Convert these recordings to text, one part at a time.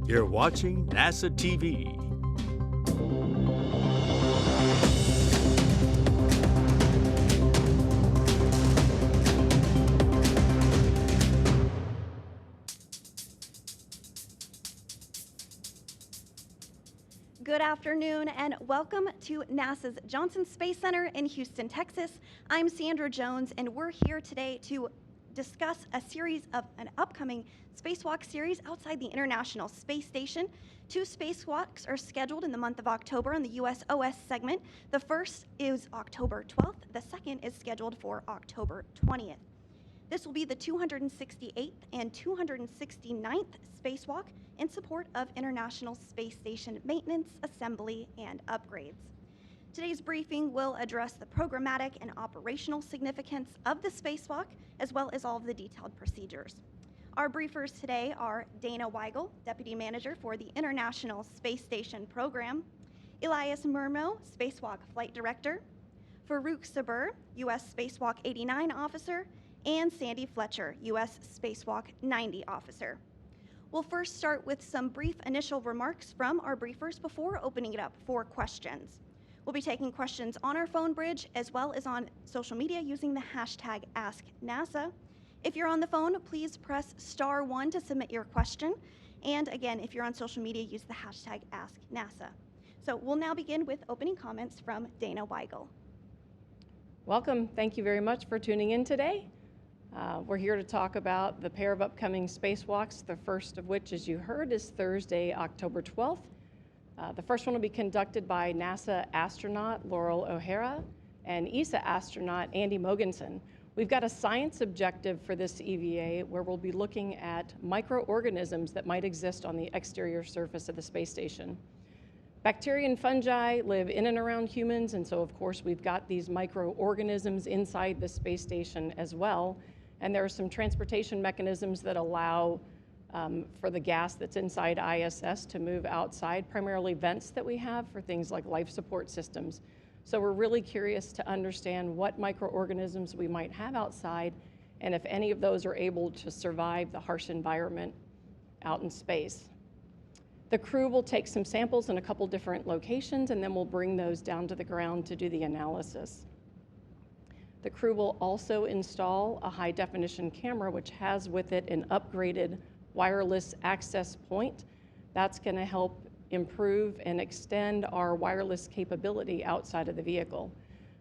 You're watching NASA TV. Good afternoon and welcome to NASA's Johnson Space Center in Houston, Texas. I'm Sandra Jones and we're here today to discuss a series of an upcoming spacewalk series outside the International Space Station. 2 spacewalks are scheduled in the month of October on the USOS segment. The first is October 12th. The second is scheduled for October 20th. This will be the 268th and 269th spacewalk in support of International Space Station maintenance, assembly, and upgrades. Today's briefing will address the programmatic and operational significance of the spacewalk, as well as all of the detailed procedures. Our briefers today are Dana Weigel, Deputy Manager for the International Space Station Program, Elias Murmo, Spacewalk Flight Director, Farouk Sabur, U.S. Spacewalk 89 Officer, and Sandy Fletcher, U.S. Spacewalk 90 Officer. We'll first start with some brief initial remarks from our briefers before opening it up for questions. We'll be taking questions on our phone bridge as well as on social media using the hashtag AskNASA. If you're on the phone, please press *1 to submit your question. And again, if you're on social media, use the hashtag AskNASA. So we'll now begin with opening comments from Dana Weigel. Welcome. Thank you very much for tuning in today. We're here to talk about the pair of upcoming spacewalks, the first of which, as you heard, is Thursday, October 12th. The first one will be conducted by NASA astronaut Laurel O'Hara and ESA astronaut Andy Mogensen. We've got a science objective for this EVA where we'll be looking at microorganisms that might exist on the exterior surface of the space station. Bacteria and fungi live in and around humans, and so of course we've got these microorganisms inside the space station as well. And there are some transportation mechanisms that allow for the gas that's inside ISS to move outside, primarily vents that we have for things like life support systems. So we're really curious to understand what microorganisms we might have outside and if any of those are able to survive the harsh environment out in space. The crew will take some samples in a couple different locations and then we'll bring those down to the ground to do the analysis. The crew will also install a high-definition camera which has with it an upgraded wireless access point. That's going to help improve and extend our wireless capability outside of the vehicle.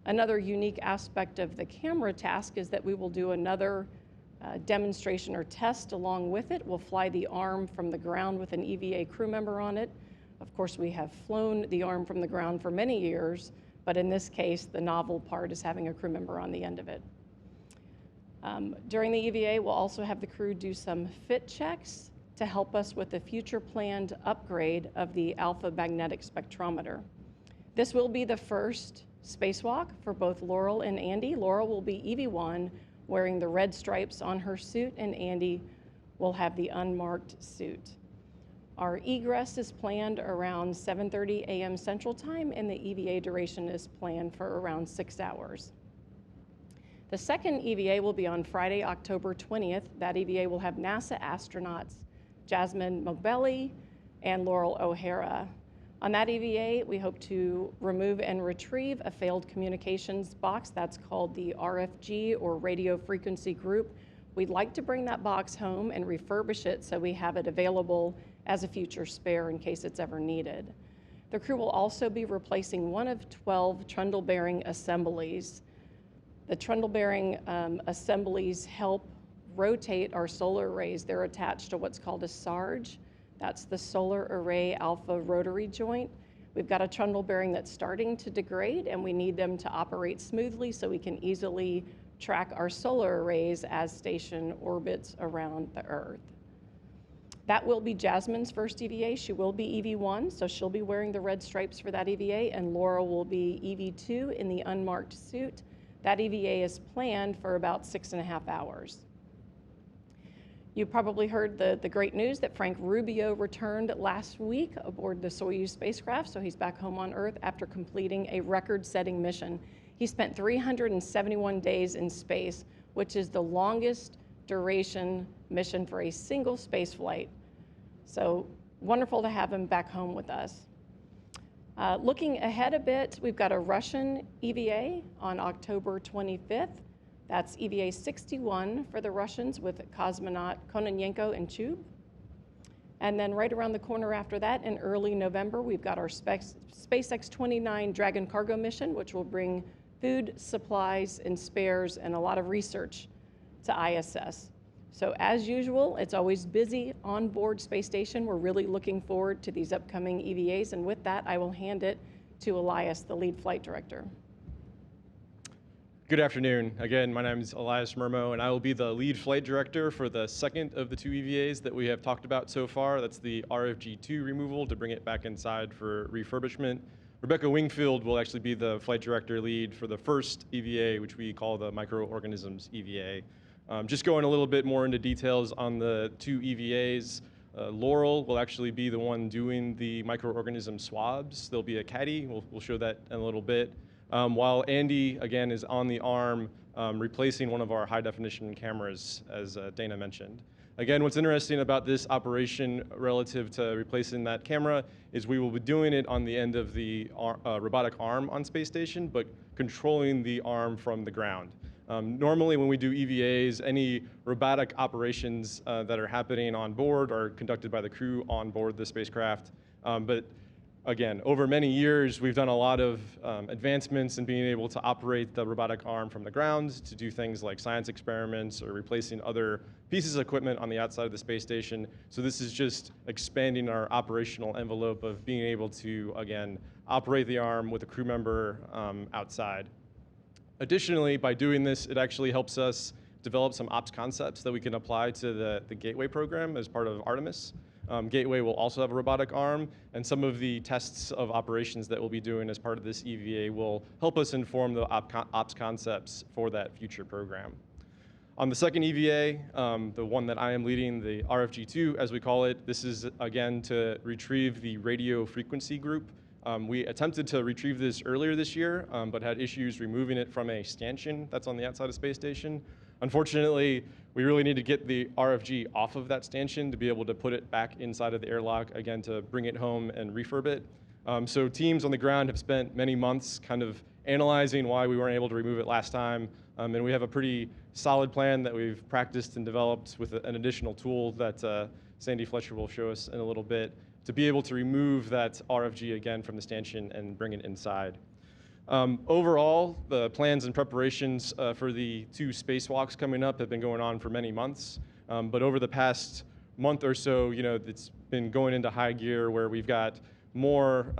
Another unique aspect of the camera task is that we will do another demonstration or test along with it. We'll fly the arm from the ground with an EVA crew member on it. Of course, we have flown the arm from the ground for many years, but in this case, the novel part is having a crew member on the end of it. During the EVA, we'll also have the crew do some fit checks to help us with the future planned upgrade of the alpha magnetic spectrometer. This will be the first spacewalk for both Laurel and Andy. Laurel will be EV1, wearing the red stripes on her suit, and Andy will have the unmarked suit. Our egress is planned around 7:30 a.m. Central Time, and the EVA duration is planned for around 6 hours. The second EVA will be on Friday, October 20th. That EVA will have NASA astronauts Jasmine Mogbelli and Laurel O'Hara. On that EVA, we hope to remove and retrieve a failed communications box. That's called the RFG, or Radio Frequency Group. We'd like to bring that box home and refurbish it so we have it available as a future spare in case it's ever needed. The crew will also be replacing one of 12 trundle bearing assemblies. The trundle bearing assemblies help rotate our solar arrays. They're attached to what's called a SARJ. That's the Solar Array Alpha Rotary Joint. We've got a trundle bearing that's starting to degrade, and we need them to operate smoothly so we can easily track our solar arrays as station orbits around the Earth. That will be Jasmine's first EVA. She will be EV1, so she'll be wearing the red stripes for that EVA, and Laura will be EV2 in the unmarked suit. That EVA is planned for about 6.5 hours. You probably heard the great news that Frank Rubio returned last week aboard the Soyuz spacecraft, so he's back home on Earth after completing a record-setting mission. He spent 371 days in space, which is the longest duration mission for a single space flight. So wonderful to have him back home with us. Looking ahead a bit, we've got a Russian EVA on October 25th. That's EVA 61 for the Russians with cosmonaut Kononenko and Chub. And then right around the corner after that, in early November, we've got our SpaceX 29 Dragon cargo mission, which will bring food, supplies, and spares, and a lot of research to ISS. So as usual, it's always busy on board Space Station. We're really looking forward to these upcoming EVAs, and with that, I will hand it to Elias, the lead flight director. Good afternoon. Again, my name is Elias Murmo, and I will be the lead flight director for the second of the two EVAs that we have talked about so far. That's the RFG-2 removal to bring it back inside for refurbishment. Rebecca Wingfield will actually be the flight director lead for the first EVA, which we call the Microorganisms EVA. Just going a little bit more into details on the two EVAs, Laurel will actually be the one doing the microorganism swabs. There'll be a caddy, we'll show that in a little bit. While Andy, again, is on the arm replacing one of our high definition cameras, as Dana mentioned. Again, what's interesting about this operation relative to replacing that camera is we will be doing it on the end of the robotic arm on Space Station, but controlling the arm from the ground. Normally when we do EVAs, any robotic operations that are happening on board are conducted by the crew on board the spacecraft. But again, over many years, we've done a lot of advancements in being able to operate the robotic arm from the ground to do things like science experiments or replacing other pieces of equipment on the outside of the space station. So this is just expanding our operational envelope of being able to, again, operate the arm with a crew member outside. Additionally, by doing this, it actually helps us develop some ops concepts that we can apply to the Gateway program as part of Artemis. Gateway will also have a robotic arm, and some of the tests of operations that we'll be doing as part of this EVA will help us inform the ops concepts for that future program. On the second EVA, the one that I am leading, the RFG-2, as we call it, this is, again, to retrieve the radio frequency group. We attempted to retrieve this earlier this year, but had issues removing it from a stanchion that's on the outside of Space Station. Unfortunately, we really need to get the RFG off of that stanchion to be able to put it back inside of the airlock, again, to bring it home and refurb it. So teams on the ground have spent many months kind of analyzing why we weren't able to remove it last time. And we have a pretty solid plan that we've practiced and developed with an additional tool that Sandy Fletcher will show us in a little bit to be able to remove that RFG again from the stanchion and bring it inside. Overall, the plans and preparations for the two spacewalks coming up have been going on for many months. But over the past month or so, it's been going into high gear where we've got more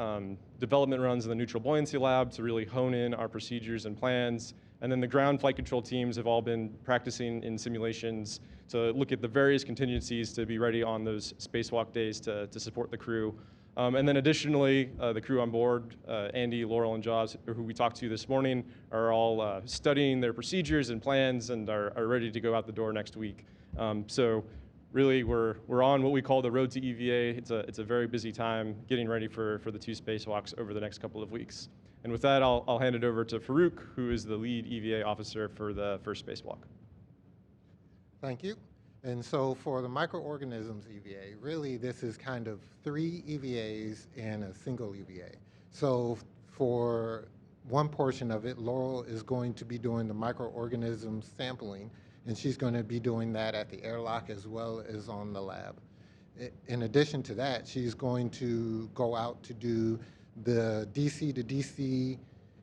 development runs in the neutral buoyancy lab to really hone in our procedures and plans. And then the ground flight control teams have all been practicing in simulations to look at the various contingencies to be ready on those spacewalk days to support the crew. And then additionally, the crew on board, Andy, Laurel, and Jaws, who we talked to this morning, are all studying their procedures and plans and are ready to go out the door next week. So really, we're on what we call the road to EVA. It's a very busy time getting ready for the two spacewalks over the next couple of weeks. And with that, I'll hand it over to Farouk, who is the lead EVA officer for the first spacewalk. Thank you. And so for the microorganisms EVA, really this is kind of 3 EVAs in a single EVA. So for one portion of it, Laurel is going to be doing the microorganism sampling, and she's going to be doing that at the airlock as well as on the lab. In addition to that, she's going to go out to do the DC to DC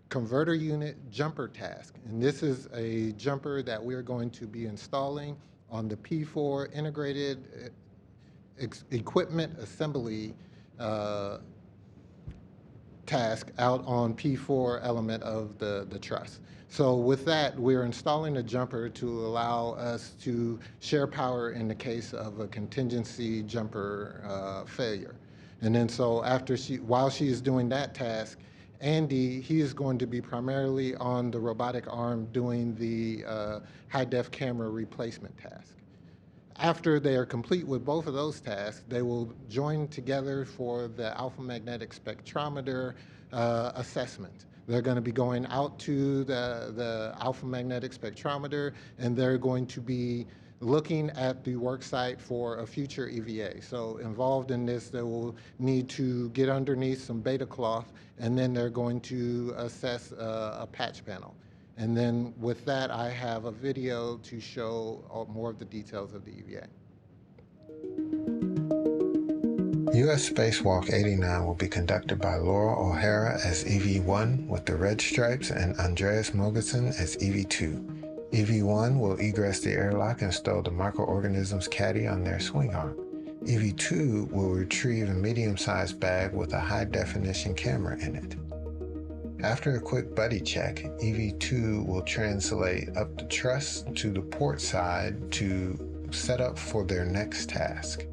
converter unit jumper task. And this is a jumper that we're going to be installing on the P4 integrated equipment assembly task out on P4 element of the truss. So with that, we're installing a jumper to allow us to share power in the case of a contingency jumper failure. And then so while she is doing that task, Andy, he is going to be primarily on the robotic arm doing the high-def camera replacement task. After they are complete with both of those tasks, they will join together for the alpha magnetic spectrometer assessment. They're going to be going out to the alpha magnetic spectrometer, and they're going to be looking at the work site for a future EVA. So involved in this, they will need to get underneath some beta cloth, and then they're going to assess a patch panel. And then with that, I have a video to show more of the details of the EVA. U.S. Spacewalk 89 will be conducted by Laurel O'Hara as EV-1 with the red stripes and Andreas Mogensen as EV-2. EV-1 will egress the airlock and stow the microorganisms caddy on their swing arm. EV-2 will retrieve a medium-sized bag with a high-definition camera in it. After a quick buddy check, EV-2 will translate up the truss to the port side to set up for their next task.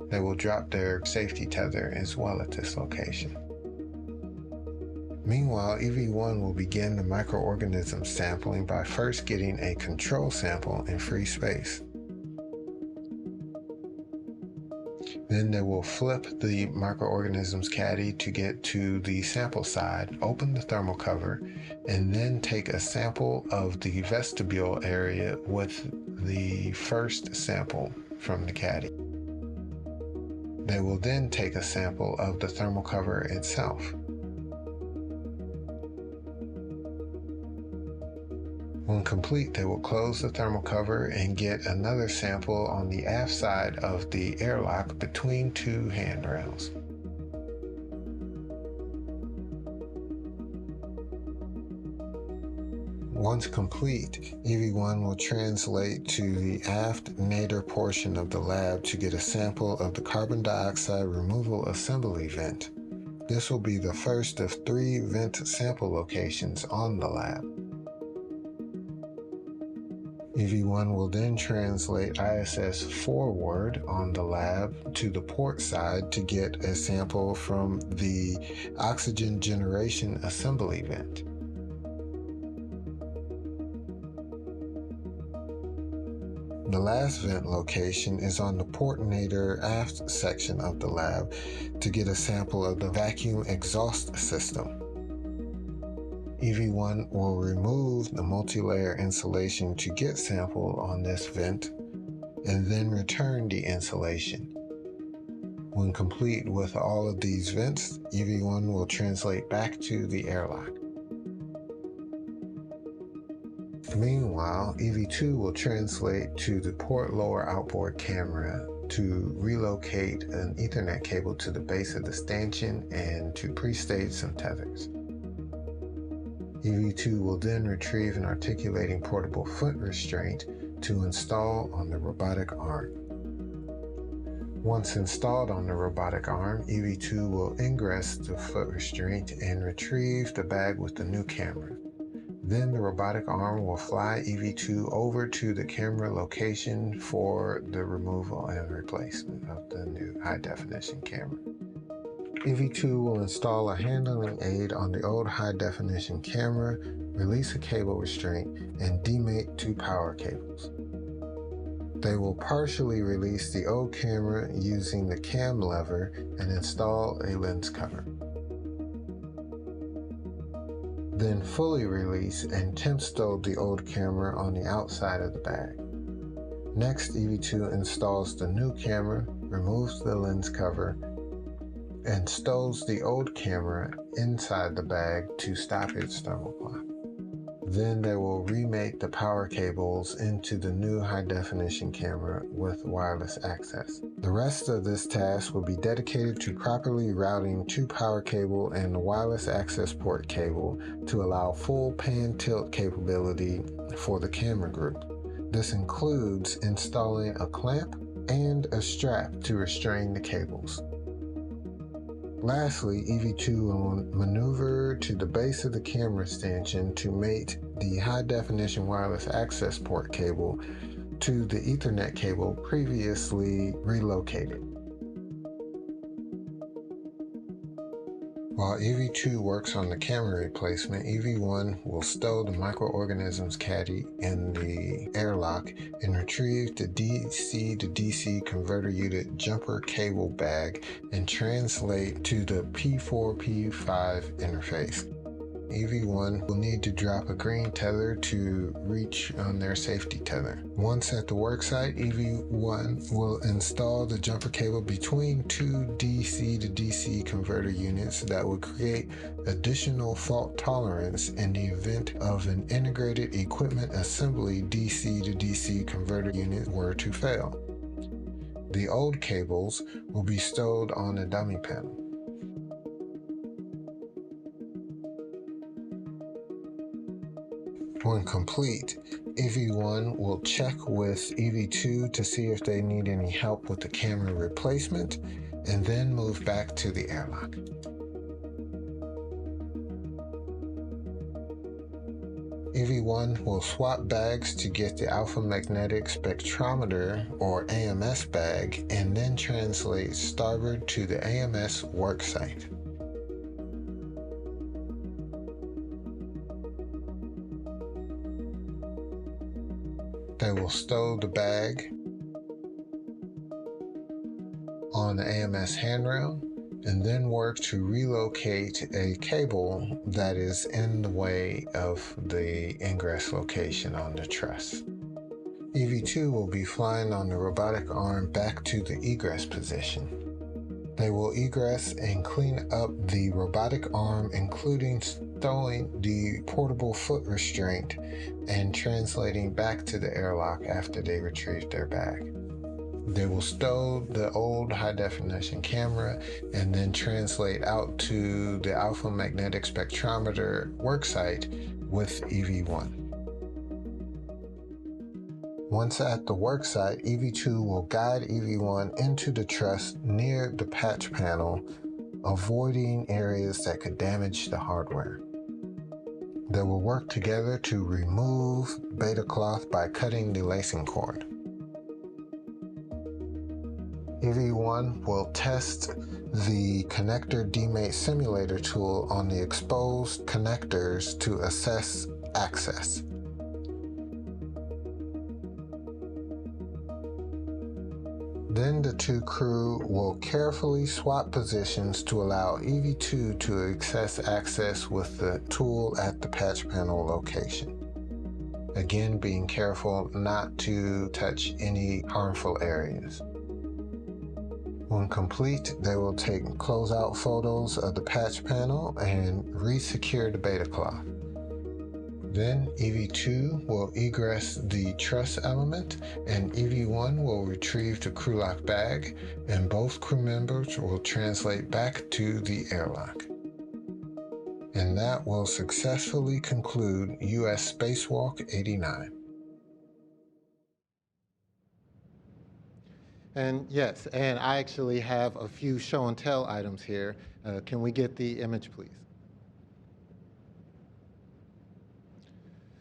They will drop their safety tether as well at this location. Meanwhile, EV-1 will begin the microorganism sampling by first getting a control sample in free space. Then they will flip the microorganisms caddy to get to the sample side, open the thermal cover, and then take a sample of the vestibule area with the first sample from the caddy. They will then take a sample of the thermal cover itself. When complete, they will close the thermal cover and get another sample on the aft side of the airlock between two handrails. Once complete, EV-1 will translate to the aft nadir portion of the lab to get a sample of the carbon dioxide removal assembly vent. This will be the first of 3 vent sample locations on the lab. EV-1 will then translate ISS forward on the lab to the port side to get a sample from the oxygen generation assembly vent. The last vent location is on the port nadir aft section of the lab to get a sample of the vacuum exhaust system. EV-1 will remove the multi-layer insulation to get sample on this vent and then return the insulation. When complete with all of these vents, EV-1 will translate back to the airlock. Meanwhile, EV-2 will translate to the port lower outboard camera to relocate an Ethernet cable to the base of the stanchion and to pre-stage some tethers. EV-2 will then retrieve an articulating portable foot restraint to install on the robotic arm. Once installed on the robotic arm, EV-2 will ingress the foot restraint and retrieve the bag with the new camera. Then the robotic arm will fly EV-2 over to the camera location for the removal and replacement of the new high-definition camera. EV-2 will install a handling aid on the old high-definition camera, release a cable restraint, and demate 2 power cables. They will partially release the old camera using the cam lever and install a lens cover. Then fully release and temp stow the old camera on the outside of the bag. Next, EV-2 installs the new camera, removes the lens cover, and stows the old camera inside the bag to stop its thermal clock. Then they will remate the power cables into the new high-definition camera with wireless access. The rest of this task will be dedicated to properly routing 2 power cable and the wireless access port cable to allow full pan tilt capability for the camera group. This includes installing a clamp and a strap to restrain the cables. Lastly, EV-2 will maneuver to the base of the camera stanchion to mate the high-definition wireless access port cable to the Ethernet cable previously relocated. While EV-2 works on the camera replacement, EV-1 will stow the microorganisms caddy in the airlock and retrieve the DC to DC converter unit jumper cable bag and translate to the P4-P5 interface. EV1 will need to drop a green tether to reach on their safety tether. Once at the worksite, EV1 will install the jumper cable between two DC to DC converter units that will create additional fault tolerance in the event of an integrated equipment assembly DC to DC converter unit were to fail. The old cables will be stowed on a dummy panel. When complete, EV1 will check with EV2 to see if they need any help with the camera replacement, and then move back to the airlock. EV1 will swap bags to get the alpha magnetic spectrometer or AMS bag, and then translate starboard to the AMS worksite. They will stow the bag on the AMS handrail and then work to relocate a cable that is in the way of the ingress location on the truss. EV2 will be flying on the robotic arm back to the egress position. They will egress and clean up the robotic arm, including stowing the portable foot restraint and translating back to the airlock after they retrieve their bag. They will stow the old high-definition camera and then translate out to the alpha magnetic spectrometer worksite with EV1. Once at the worksite, EV2 will guide EV1 into the truss near the patch panel, avoiding areas that could damage the hardware. They will work together to remove beta cloth by cutting the lacing cord. EV1 will test the connector demate simulator tool on the exposed connectors to assess access. Then the two crew will carefully swap positions to allow EV2 to access with the tool at the patch panel location. Again, being careful not to touch any harmful areas. When complete, they will take closeout photos of the patch panel and re-secure the beta cloth. Then EV2 will egress the truss element, and EV1 will retrieve the crew lock bag, and both crew members will translate back to the airlock. And that will successfully conclude US Spacewalk 89. And yes, and I actually have a few show and tell items here. Can we get the image, please?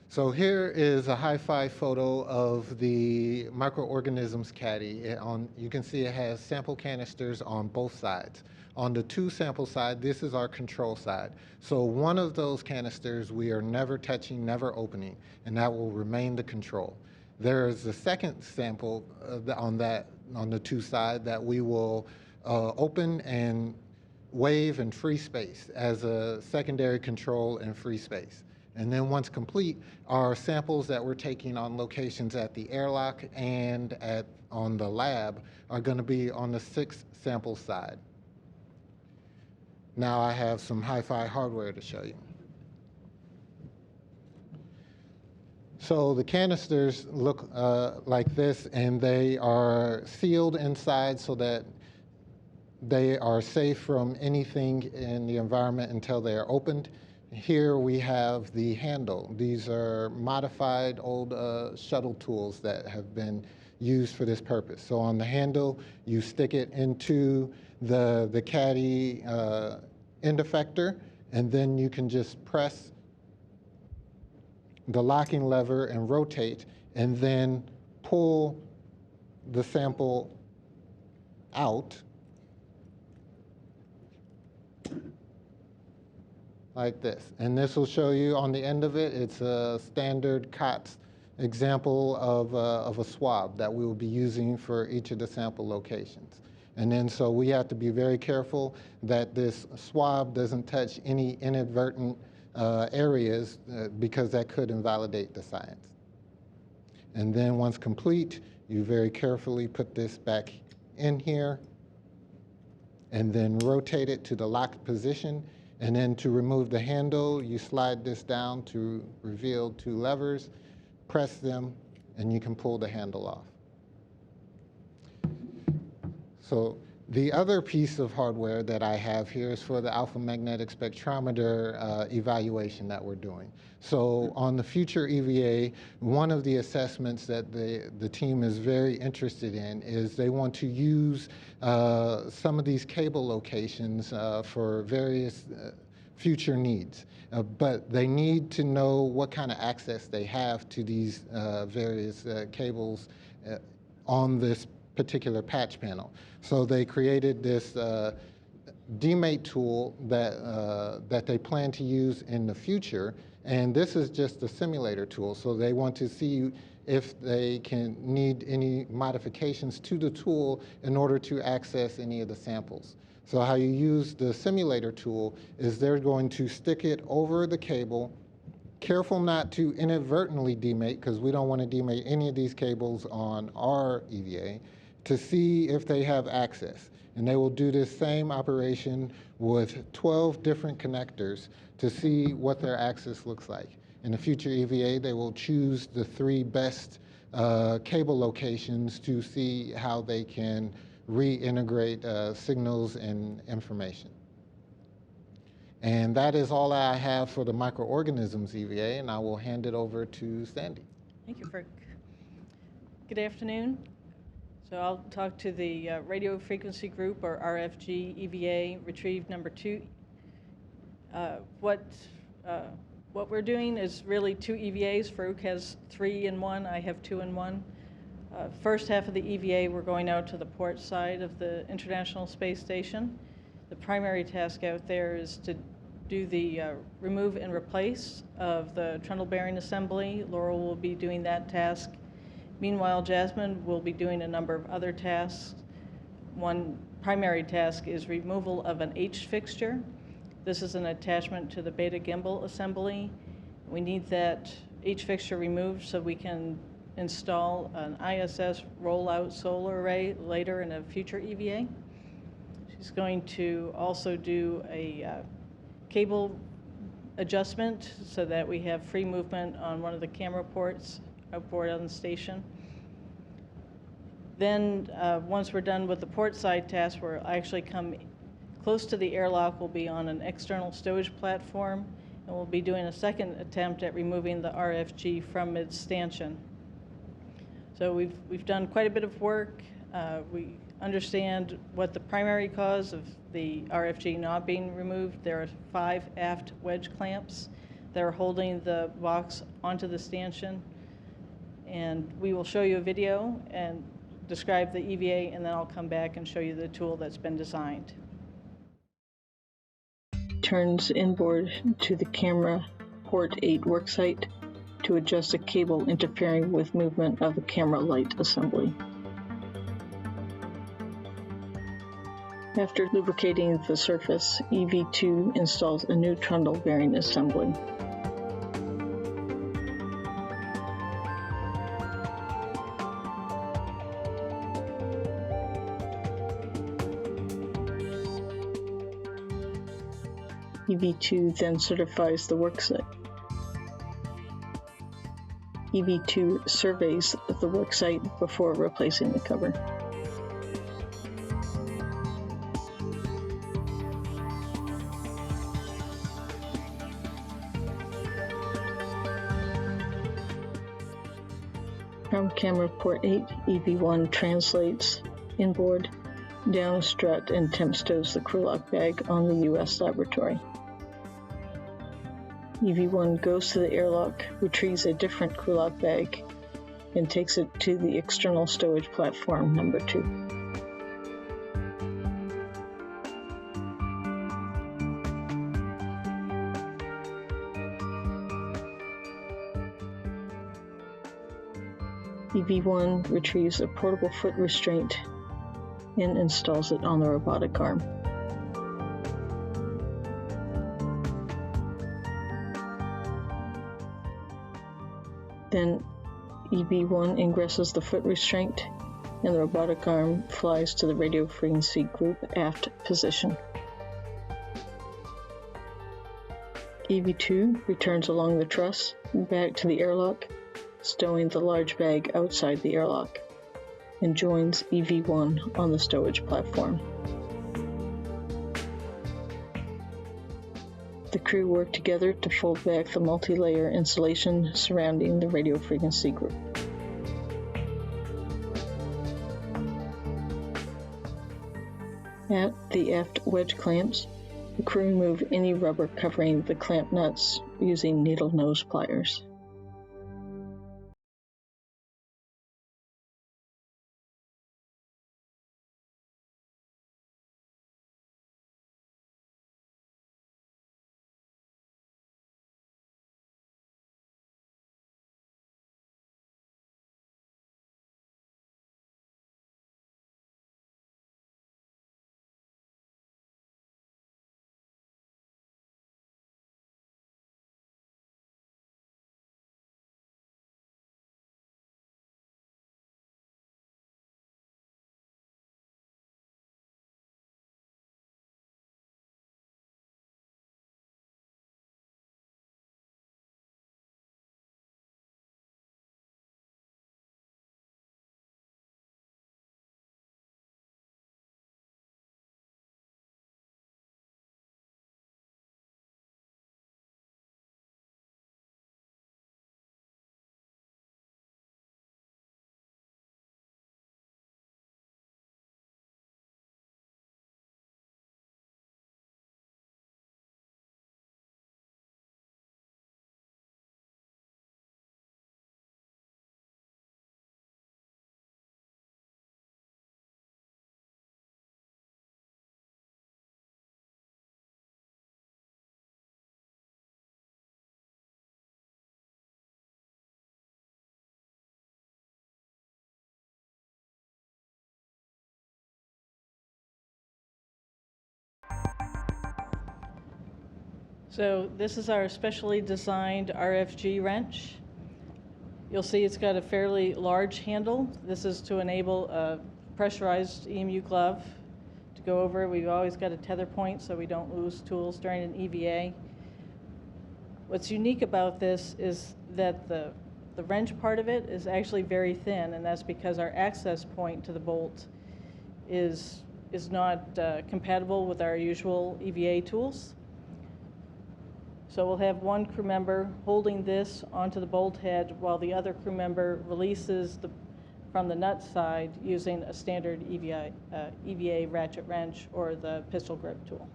So here is a hi-fi photo of the microorganisms caddy. You can see it has sample canisters on both sides. On the two sample side, this is our control side. So one of those canisters we are never touching, never opening, and that will remain the control. There is a second sample on the two side that we will open and wave in free space as a secondary control in free space. And then once complete, our samples that we're taking on locations at the airlock and on the lab are going to be on the 6th sample side. Now I have some hi-fi hardware to show you. So the canisters look like this, and they are sealed inside so that they are safe from anything in the environment until they are opened. Here we have the handle. These are modified old shuttle tools that have been used for this purpose. So on the handle, you stick it into the caddy end effector, and then you can just press the locking lever and rotate, and then pull the sample out like this. And this will show you on the end of it, it's a standard COTS example of a swab that we will be using for each of the sample locations. And then so we have to be very careful that this swab doesn't touch any inadvertent areas because that could invalidate the science. And then once complete, you very carefully put this back in here and then rotate it to the locked position. And then to remove the handle, you slide this down to reveal 2 levers, press them, and you can pull the handle off. So the other piece of hardware that I have here is for the alpha magnetic spectrometer evaluation that we're doing. So on the future EVA, one of the assessments that the team is very interested in is they want to use some of these cable locations for various future needs. But they need to know what kind of access they have to these various cables on this particular patch panel. So they created this DMate tool that they plan to use in the future, and this is just a simulator tool. So they want to see if they can need any modifications to the tool in order to access any of the samples. So how you use the simulator tool is they're going to stick it over the cable, careful not to inadvertently demate, because we don't want to demate any of these cables on our EVA, to see if they have access. And they will do this same operation with 12 different connectors to see what their access looks like. In the future EVA, they will choose the 3 best cable locations to see how they can reintegrate signals and information. And that is all I have for the microorganisms EVA, and I will hand it over to Sandy. Thank you, Frick. Good afternoon. So I'll talk to the radio frequency group, or RFG EVA retrieve number 2. What we're doing is really 2 EVAs. Farouk has 3 in 1. I have 2 in 1. First half of the EVA, we're going out to the port side of the International Space Station. The primary task out there is to do the remove and replace of the trundle bearing assembly. Laurel will be doing that task. Meanwhile, Jasmine will be doing a number of other tasks. One primary task is removal of an H fixture. This is an attachment to the beta gimbal assembly. We need that H fixture removed so we can install an ISS rollout solar array later in a future EVA. She's going to also do a cable adjustment so that we have free movement on one of the camera ports outboard on the station. Then once we're done with the port side task, we'll actually come close to the airlock. We'll be on an external stowage platform, and we'll be doing a second attempt at removing the RFG from mid-stanchion. So we've done quite a bit of work. We understand what the primary cause of the RFG not being removed. There are 5 aft wedge clamps that are holding the box onto the stanchion. And we will show you a video and describe the EVA, and then I'll come back and show you the tool that's been designed. Turns inboard to the camera port 8 worksite to adjust a cable interfering with movement of the camera light assembly. After lubricating the surface, EV2 installs a new trundle bearing assembly. EV2 then certifies the worksite. EV2 surveys the worksite before replacing the cover. From camera port 8, EV1 translates inboard, down a strut, and temp stows the crew lock bag on the U.S. laboratory. EV1 goes to the airlock, retrieves a different crew lock bag, and takes it to the external stowage platform number 2. EV1 retrieves a portable foot restraint and installs it on the robotic arm. Then EV1 ingresses the foot restraint, and the robotic arm flies to the radio frequency group aft position. EV2 returns along the truss back to the airlock, stowing the large bag outside the airlock, and joins EV1 on the stowage platform. The crew work together to fold back the multi-layer insulation surrounding the radio frequency group. At the aft wedge clamps, the crew remove any rubber covering the clamp nuts using needle nose pliers. So this is our specially designed RFG wrench. You'll see it's got a fairly large handle. This is to enable a pressurized EMU glove to go over. We've always got a tether point so we don't lose tools during an EVA. What's unique about this is that the wrench part of it is actually very thin, and that's because our access point to the bolt is not compatible with our usual EVA tools. So we'll have one crew member holding this onto the bolt head while the other crew member releases from the nut side using a standard EVA ratchet wrench or the pistol grip tool.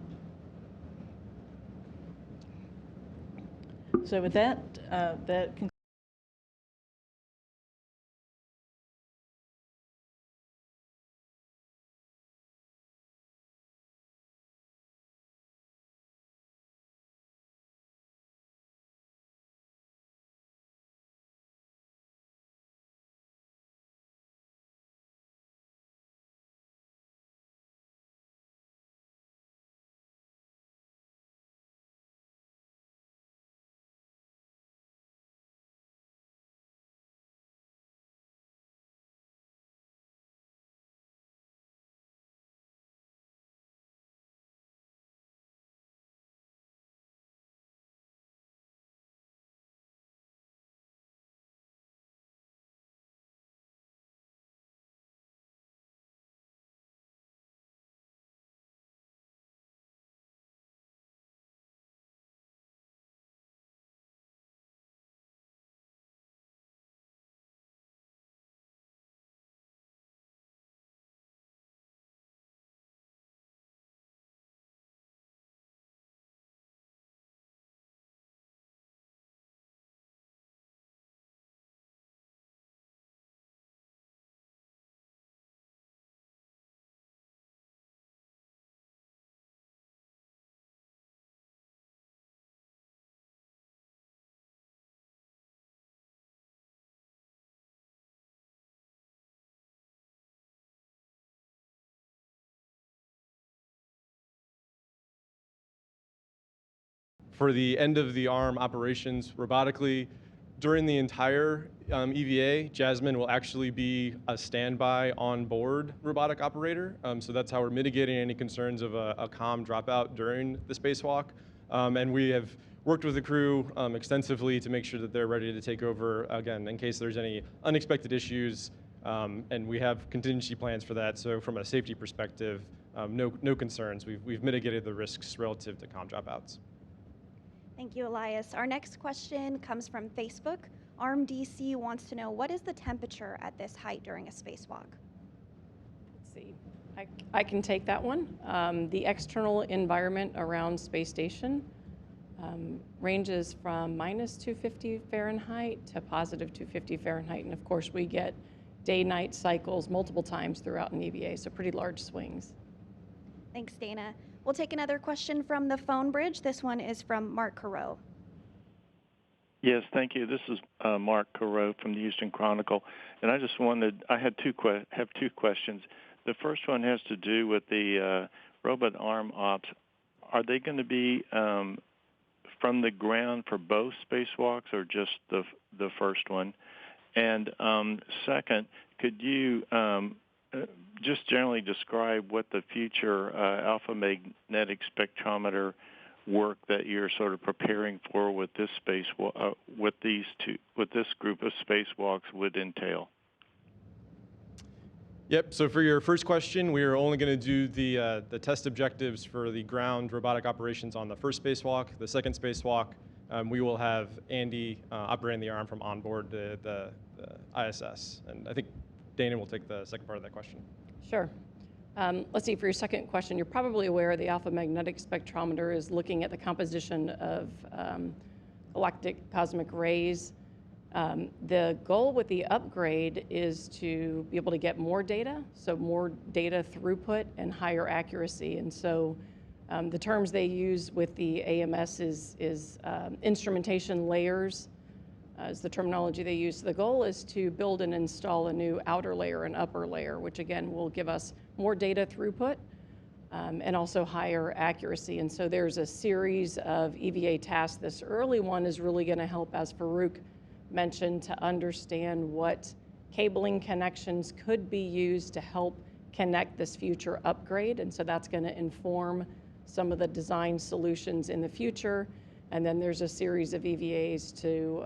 So with that, that concludes. For the end of the arm operations robotically, during the entire EVA, Jasmine will actually be a standby on-board robotic operator. So that's how we're mitigating any concerns of a comm dropout during the spacewalk. And we have worked with the crew extensively to make sure that they're ready to take over, again, in case there's any unexpected issues. And we have contingency plans for that. So from a safety perspective, no concerns. We've mitigated the risks relative to comm dropouts. Thank you, Elias. Our next question comes from Facebook. ARMDC wants to know, what is the temperature at this height during a spacewalk? Let's see. I can take that one. The external environment around space station ranges from minus 250 Fahrenheit to positive 250 Fahrenheit. And of course, we get day-night cycles multiple times throughout an EVA, so pretty large swings. Thanks, Dana. We'll take another question from the phone bridge. This one is from Mark Carreau. Yes, thank you. This is Mark Carreau from the Houston Chronicle, and I just wanted, I had have two questions. The first one has to do with the robot arm ops. Are they going to be from the ground for both spacewalks or just the first one? And second, could you just generally describe what the future alpha magnetic spectrometer work that you're sort of preparing for with this with this group of spacewalks would entail? Yep. So for your first question, we are only going to do the test objectives for the ground robotic operations on the first spacewalk. The second spacewalk, we will have Andy operating the arm from onboard the ISS. And I think Dana will take the second part of that question. Sure. Let's see, for your second question, you're probably aware the alpha magnetic spectrometer is looking at the composition of galactic cosmic rays. The goal with the upgrade is to be able to get more data, so more data throughput and higher accuracy. And so the terms they use with the AMS is instrumentation layers, is the terminology they use. The goal is to build and install a new outer layer and upper layer, which again will give us more data throughput and also higher accuracy. And so there's a series of EVA tasks. This early one is really going to help, as Farouk mentioned, to understand what cabling connections could be used to help connect this future upgrade. And so that's going to inform some of the design solutions in the future. And then there's a series of EVAs to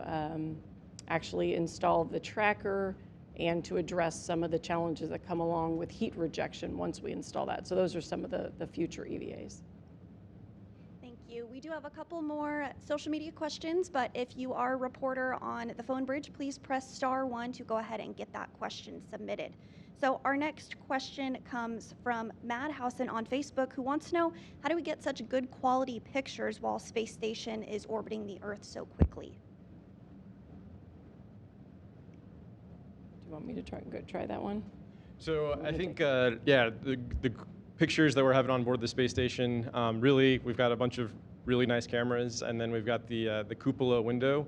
actually install the tracker and to address some of the challenges that come along with heat rejection once we install that. So those are some of the future EVAs. Thank you. We do have a couple more social media questions, but if you are a reporter on the phone bridge, please press *1 to go ahead and get that question submitted. So our next question comes from Madhausen on Facebook, who wants to know, how do we get such good quality pictures while space station is orbiting the Earth so quickly? Do you want me to try that one? So I think, yeah, the pictures that we're having on board the space station, really, we've got a bunch of really nice cameras, and then we've got the cupola window.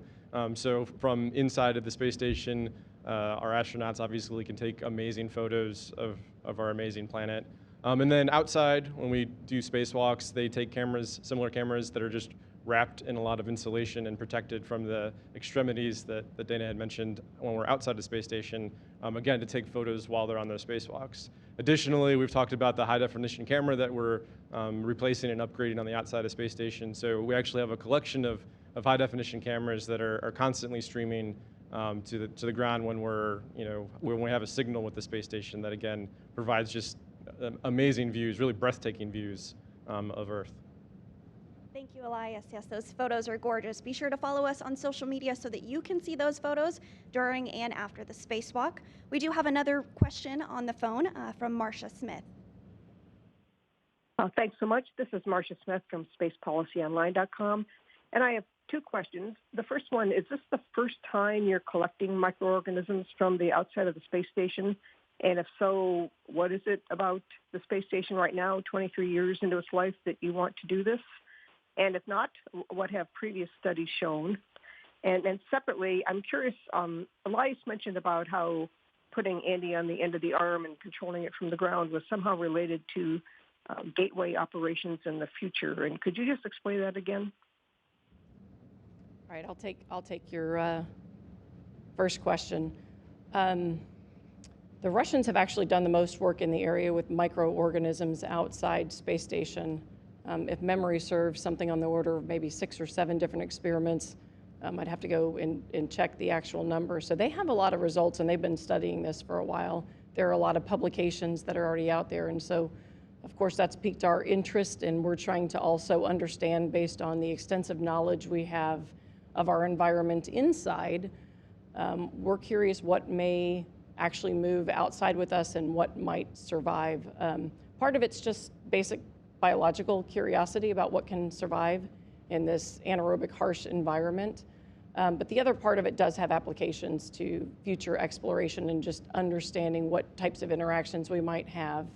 So from inside of the space station, our astronauts obviously can take amazing photos of our amazing planet. And then outside, when we do spacewalks, they take cameras, similar cameras that are just wrapped in a lot of insulation and protected from the extremities that Dana had mentioned when we're outside the space station, again, to take photos while they're on those spacewalks. Additionally, we've talked about the high-definition camera that we're replacing and upgrading on the outside of space station. So we actually have a collection of high-definition cameras that are constantly streaming to the ground when when we have a signal with the space station that, again, provides just amazing views, really breathtaking views of Earth. Thank you, Elias. Yes, those photos are gorgeous. Be sure to follow us on social media so that you can see those photos during and after the spacewalk. We do have another question on the phone from Marcia Smith. Thanks so much. This is Marcia Smith from SpacePolicyOnline.com, and I have two questions. The first one, is this the first time you're collecting microorganisms from the outside of the space station? And if so, what is it about the space station right now, 23 years into its life, that you want to do this? And if not, what have previous studies shown? And then separately, I'm curious, Elias mentioned about how putting Andy on the end of the arm and controlling it from the ground was somehow related to gateway operations in the future. And could you just explain that again? All right, I'll take your first question. The Russians have actually done the most work in the area with microorganisms outside space station. If memory serves, something on the order of maybe 6 or 7 different experiments. I'd have to go and check the actual number. So they have a lot of results, and they've been studying this for a while. There are a lot of publications that are already out there, and so of course that's piqued our interest, and we're trying to also understand, based on the extensive knowledge we have of our environment inside, we're curious what may actually move outside with us and what might survive. Part of it's just basic biological curiosity about what can survive in this anaerobic, harsh environment. But the other part of it does have applications to future exploration and just understanding what types of interactions we might have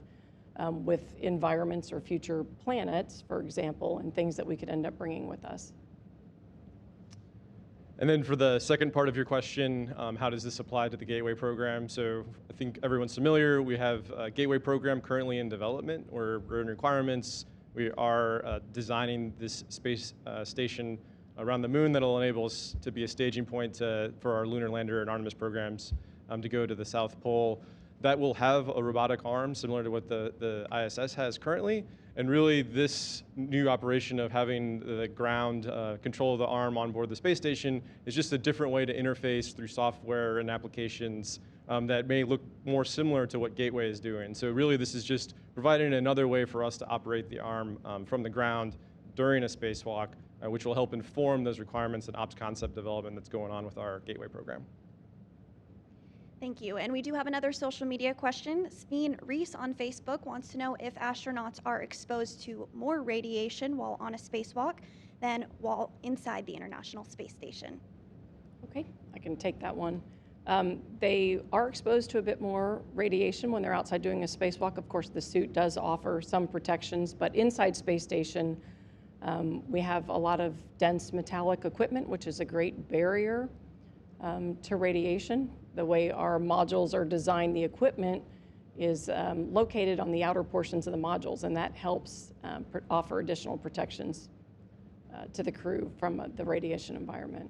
with environments or future planets, for example, and things that we could end up bringing with us. And then for the second part of your question, how does this apply to the Gateway program? So I think everyone's familiar. We have a Gateway program currently in development. We're in requirements. We are designing this space station around the moon that'll enable us to be a staging point for our Lunar Lander and Artemis programs to go to the South Pole. That will have a robotic arm similar to what the ISS has currently. And really, this new operation of having the ground control of the arm on board the space station is just a different way to interface through software and applications that may look more similar to what Gateway is doing. So really, this is just providing another way for us to operate the arm from the ground during a spacewalk, which will help inform those requirements and ops concept development that's going on with our Gateway program. Thank you. And we do have another social media question. Speen Reese on Facebook wants to know if astronauts are exposed to more radiation while on a spacewalk than while inside the International Space Station. Okay, I can take that one. They are exposed to a bit more radiation when they're outside doing a spacewalk. Of course, the suit does offer some protections, but inside space station, we have a lot of dense metallic equipment, which is a great barrier to radiation. The way our modules are designed, the equipment is located on the outer portions of the modules, and that helps offer additional protections to the crew from the radiation environment.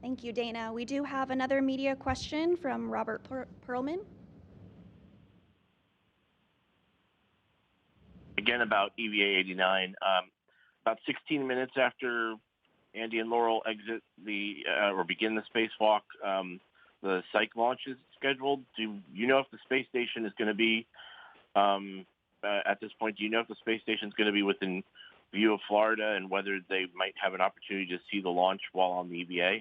Thank you, Dana. We do have another media question from Robert Perlman. Again, about EVA 89. About 16 minutes after Andy and Laurel exit or begin the spacewalk, the Psyche launch is scheduled. Do you know if the space station is going to be, at this point, do you know if the space station is going to be within view of Florida and whether they might have an opportunity to see the launch while on the EVA?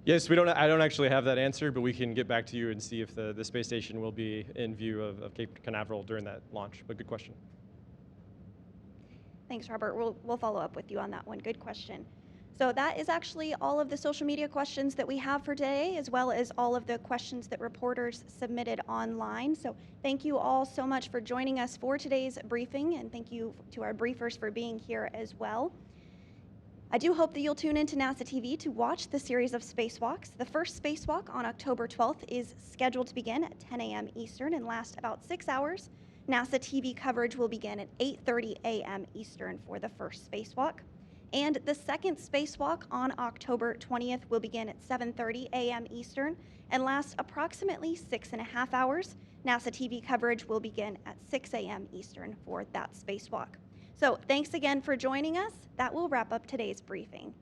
Yes, I don't actually have that answer, but we can get back to you and see if the space station will be in view of Cape Canaveral during that launch. But good question. Thanks, Robert. We'll follow up with you on that one. Good question. So that is actually all of the social media questions that we have for today, as well as all of the questions that reporters submitted online. So thank you all so much for joining us for today's briefing, and thank you to our briefers for being here as well. I do hope that you'll tune into NASA TV to watch the series of spacewalks. The first spacewalk on October 12th is scheduled to begin at 10 a.m. Eastern and last about 6 hours. NASA TV coverage will begin at 8:30 a.m. Eastern for the first spacewalk. And the second spacewalk on October 20th will begin at 7:30 a.m. Eastern and last approximately 6.5 hours. NASA TV coverage will begin at 6 a.m. Eastern for that spacewalk. So thanks again for joining us. That will wrap up today's briefing.